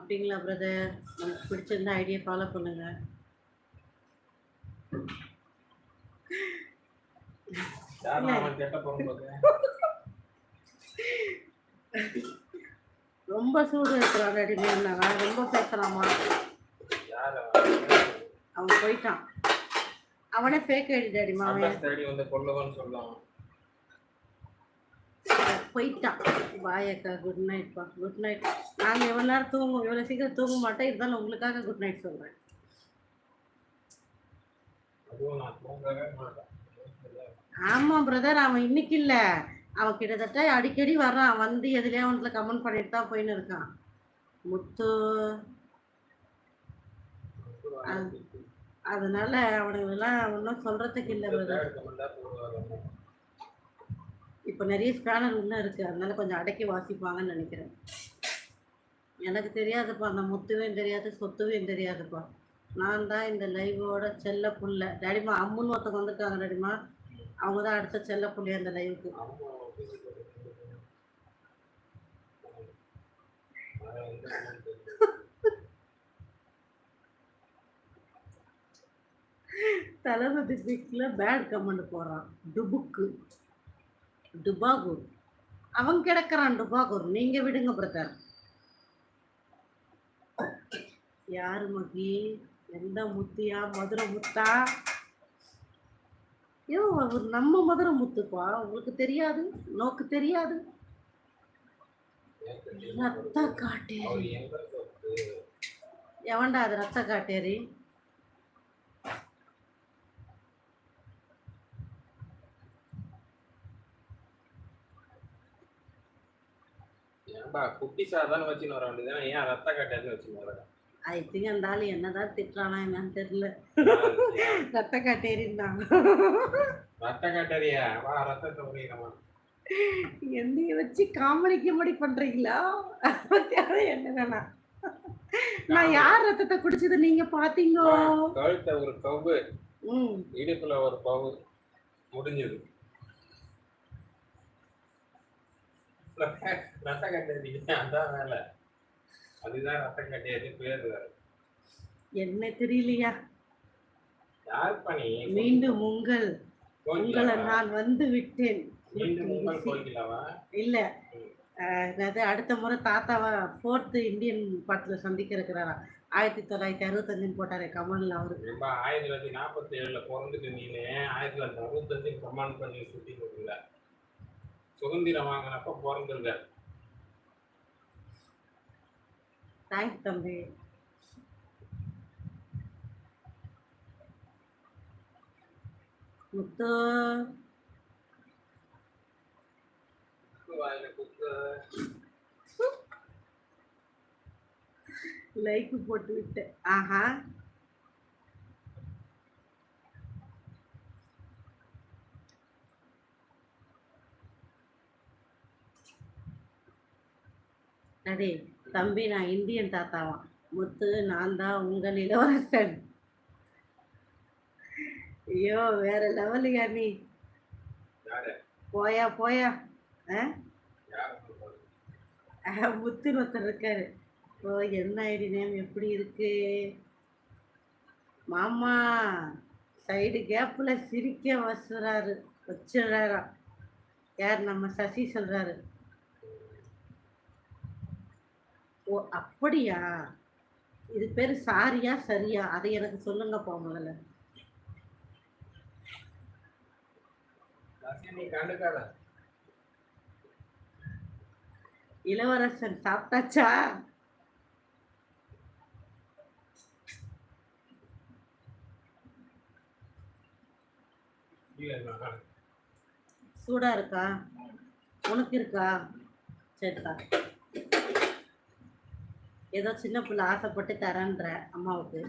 அப்படிங்களா பிரதர்? நமக்கு பிடிச்சிருந்தா ஐடியா ஃபாலோ பண்ணுங்க. ரொம்ப சூடு இருக்கிறான் இருந்தாங்க, ரொம்ப பேசுறாமா. அவன் போயிட்டான். அவனே ஃபேக் ஐடி டாடி மாமே போயிட்டான். பாய் அக்கா, குட் நைட்ப்பா. Good night. நாங்கள் எவ்வளோ நேரம் தூங்குவோம், இவ்வளோ சீக்கிரம் தூங்க மாட்டேன். இருந்தாலும் உங்களுக்காக குட் நைட் சொல்கிறேன். ஆமாம் பிரதர், அவன் இன்னைக்கு இல்லை, அவன் கிட்டத்தட்ட அடிக்கடி வர்றான். வந்து எதுலேயே அவன்ல கமெண்ட் பண்ணிட்டு தான் போயின்னு இருக்கான். முத்து அதனால அவனுங்கெல்லாம் ஒன்றும் சொல்றதுக்கு இல்லை பிரதர். இப்போ நிறைய ஸ்பேனர் இன்னும் இருக்கு, அதனால கொஞ்சம் அடக்கி வாசிப்பாங்கன்னு நினைக்கிறேன். எனக்கு தெரியாதுப்பா, அந்த முத்துவையும் தெரியாது, சொத்துவையும் தெரியாதுப்பா. நான் தான் இந்த லைவோட செல்ல புள்ள. டேடிமா அம்முன்னு ஒருத்தவங்க வந்திருக்காங்க டேடிமா, அவங்க தான் அடுத்த செல்ல புள்ளி அந்த லைவுக்கு. தளபதி பிக்ல பேட் கமெண்ட் போறான். டுபுக்கு டுபாகூர் அவன் கிடக்குறான். டுபாகூர் நீங்க விடுங்க பிரதர். யாரு மகி? எந்த முத்தியா? மதுரை முத்தா? ஐயோ, அவர் நம்ம மதுரை முத்துப்பா. உங்களுக்கு தெரியாது? நோக்கு தெரியாது? ரத்த காட்டேரி எவன்டா அது? ரத்த காட்டேரி குட்டி சாதாரண வச்சுன்னு வர வேண்டியது, ஏன் ரத்த காட்டேரின்னு வச்சுன்னு வர? ஐ திங்க் அந்த ஆள் என்னதான் திட்டுறானா என்னன்னு தெரியல. ரத்த காட்டேரின்னா ரத்த காட்டேரியா? வா ரத்தத்தை உரிக்கிறமா. என்னைய வச்சு காமெடி கிமெடி பண்றீங்களா? என்னன்னா நான் யார் ரத்தத்தை குடிச்சது நீங்க பாத்தீங்க? கழுத்த ஒரு கவு, இடுப்புல ஒரு பவு, முடிஞ்சது. ரத்த கட்டேரி அதான் வேலை. அதுதான் ரத்த கட்டேரி பேர். என்ன தெரியலையா? யார் பண்ணி? மீண்டும் உங்களை நான் வந்து விட்டேன். இல்ல, அடுத்த முறை தாத்தாவா 4th இந்தியன் பாட்டுல சந்திக்க இருக்கிறாரா? 1965 போட்டாரே கமல்ல அவரு. 1947 பிறந்துட்டு நீனு 1965 கமாண்ட் பண்ணி சுத்தி கொடுக்கல. சுதந்திரம் வாங்கினப்ப பிறந்திருக்க. தேங்க்ஸ் தம்பி. முத்து லைக் போட்டு விட்டு. ஆஹா, அடே தம்பி, நான் இந்தியன் தாத்தாவான். முத்து நான் தான் உங்கள் இளவரசன். ஐயோ, வேற லெவலுயா நீ. போயா போயா. முத்து ஒருத்தர் இருக்காரு. ஓ, என்ன ஐடி நேம் எப்படி இருக்கு மாமா? சைடு கேப்ல சிரிக்க வச்சுறாரா? யார்? நம்ம சசி சொல்றாரு. ஓ அப்படியா? இது பேரு சாரியா சரியா? அதை எனக்கு சொல்லுங்கப்பா முதல்ல. இளவரசன் சாப்பிட்டாச்சா? சூடா இருக்கா? உனக்கு இருக்கா? சரிதா. ஏதோ சின்ன பிள்ளை ஆசைப்பட்டு தரேன்ற அம்மாவுக்கு.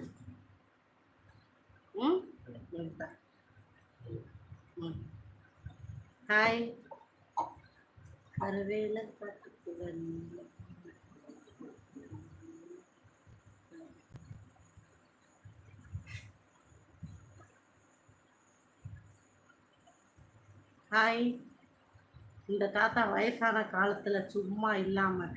ஹாய் கருவேல காட்டுக்குவன். ஹாய். இந்த தாத்தா வயசான காலத்துல சும்மா இல்லாம